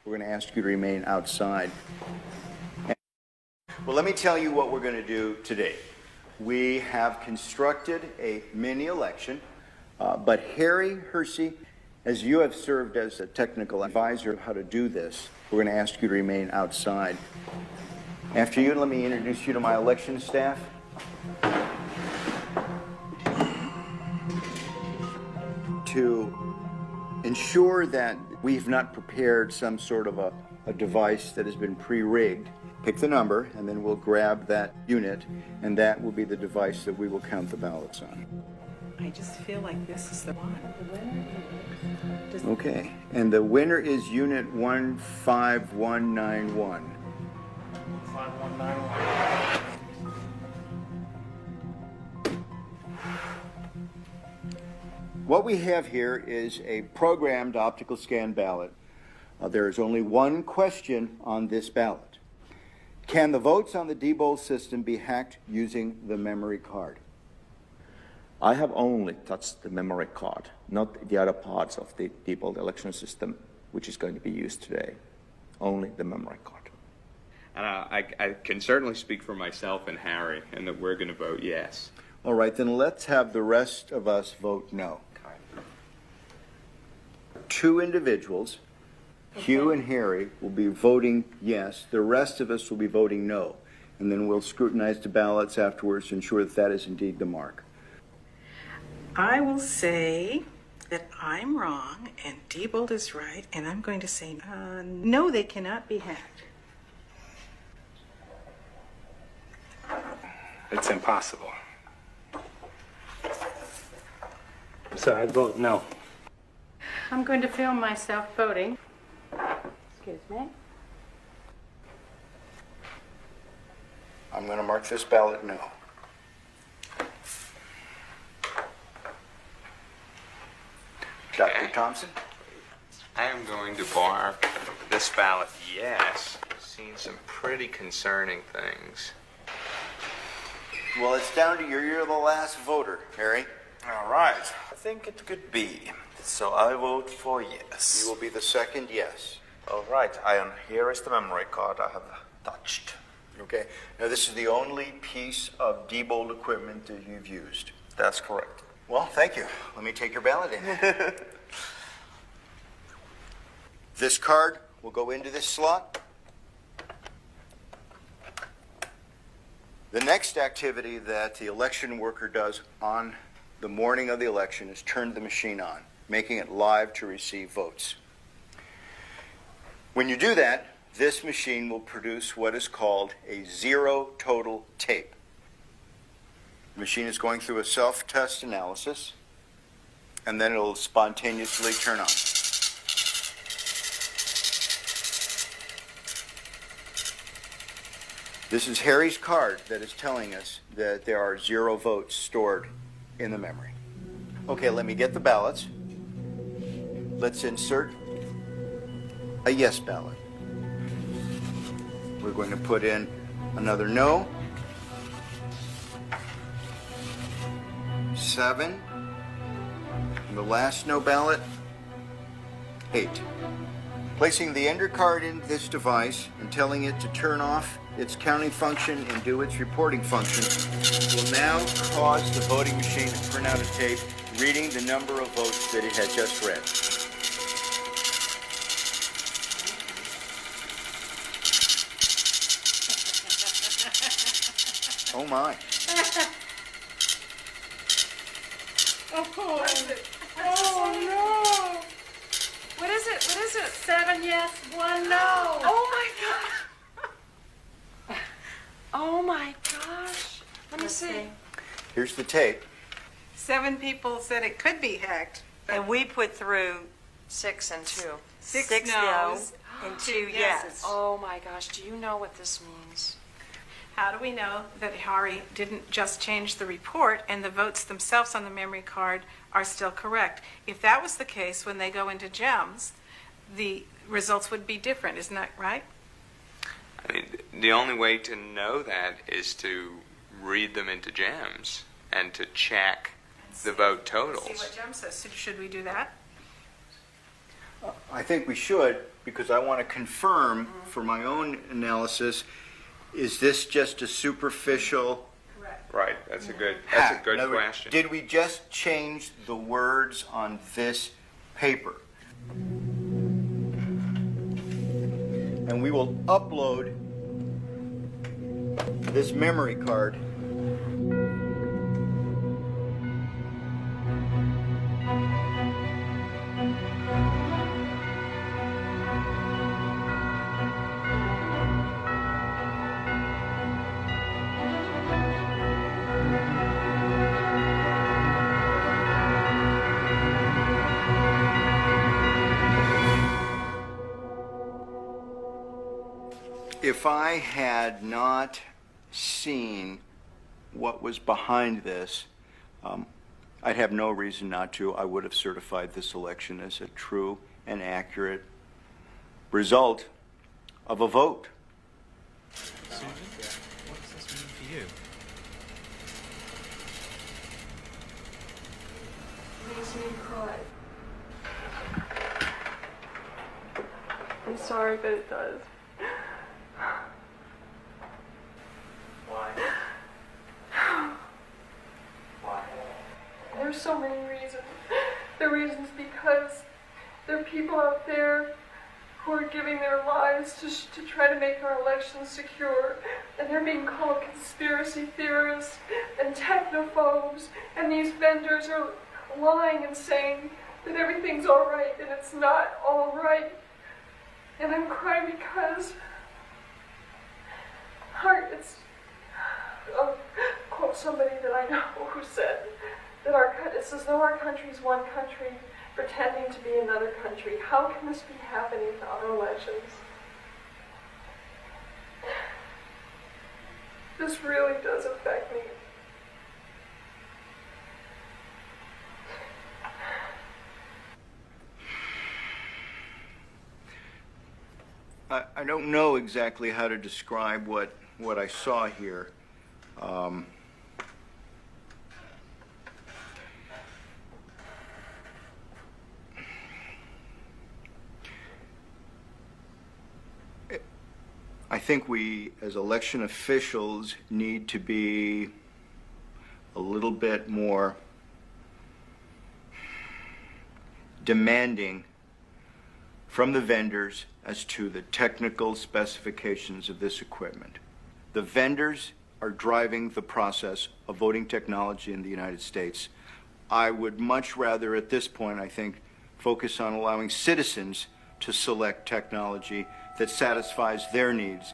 We're going to ask you to remain outside. Well, let me tell you what we're going to do today. We have constructed a mini election, but Harry Hersey, as you have served as a technical advisor of how to do this, we're going to ask you to remain outside. After you, let me introduce you to my election staff. To ensure that we've not prepared some sort of a device that has been pre-rigged, pick the number, and then we'll grab that unit, and that will be the device that we will count the ballots on. I just feel like this is the one. Okay, and the winner is unit 15191. 5191. What we have here is a programmed optical scan ballot. There is only one question on this ballot. Can the votes on the Diebold system be hacked using the memory card? I have only touched the memory card, not the other parts of the Diebold election system, which is going to be used today. Only the memory card. And I can certainly speak for myself and Harry, and that we're going to vote yes. All right, then let's have the rest of us vote no. Two individuals, Hugh and Harry, will be voting yes. The rest of us will be voting no. And then we'll scrutinize the ballots afterwards to ensure that that is indeed the mark. I will say that I'm wrong and Diebold is right, and I'm going to say no, they cannot be hacked. It's impossible. So I vote no. I'm going to film myself voting. Excuse me. I'm going to mark this ballot no. Dr. Thompson? I am going to mark this ballot yes. I've seen some pretty concerning things. Well, it's down to you. You're the last voter, Harry. All right. I think it could be. So I vote for yes. You will be the second yes. All right. And here is the memory card I have touched. Okay. Now, this is the only piece of Diebold equipment that you've used. That's correct. Well, thank you. Let me take your ballot in. This card will go into this slot. The next activity that the election worker does on the morning of the election is turn the machine on, making it live to receive votes. When you do that, this machine will produce what is called a zero total tape. The machine is going through a self-test analysis, and then it'll spontaneously turn on. This is Harry's card that is telling us that there are 0 votes stored in the memory. Okay, let me get the ballots. Let's insert a yes ballot. We're going to put in another no. 7. And the last no ballot, 8. Placing the ender card in this device and telling it to turn off its counting function and do its reporting function will now cause the voting machine to print out a tape reading the number of votes that it had just read. Oh my. Oh no! What is it? What is it? 7 yes, 1 no. Oh my God! Oh my gosh. Let me see. Here's the tape. 7 people said it could be hacked. And we put through 6 and 2. 6 no's no's and 2 2 yes. yeses. Oh my gosh, do you know what this means? How do we know that Harry didn't just change the report and the votes themselves on the memory card are still correct? If that was the case, when they go into GEMS, the results would be different, isn't that right? I mean, the only way to know that is to read them into GEMS and to check the vote See totals. what GEMS says. Should we do that? I think we should, because I want to confirm for my own analysis, is this just a superficial Right, that's a good hack? In other words, question. did we just change the words on this paper? And we will upload this memory card if I had not seen what was behind this, I'd have no reason not to. I would have certified this election as a true and accurate result of a vote. Susan, what does this mean for you? Makes me cry. I'm sorry, but it does. Why? Why? There's so many reasons. The reasons because there are people out there who are giving their lives to try to make our elections secure, and they're being called conspiracy theorists and technophobes, and these vendors are lying and saying that everything's all right, and it's not all right. And I'm crying because it's, I'll quote somebody that I know who said that it's as though our country's one country pretending to be another country. How can this be happening to our elections? This really does affect me. I don't know exactly how to describe what I saw here. I think we, as election officials, need to be a little bit more demanding from the vendors as to the technical specifications of this equipment. The vendors are driving the process of voting technology in the United States. I would much rather, at this point, I think, focus on allowing citizens to select technology that satisfies their needs.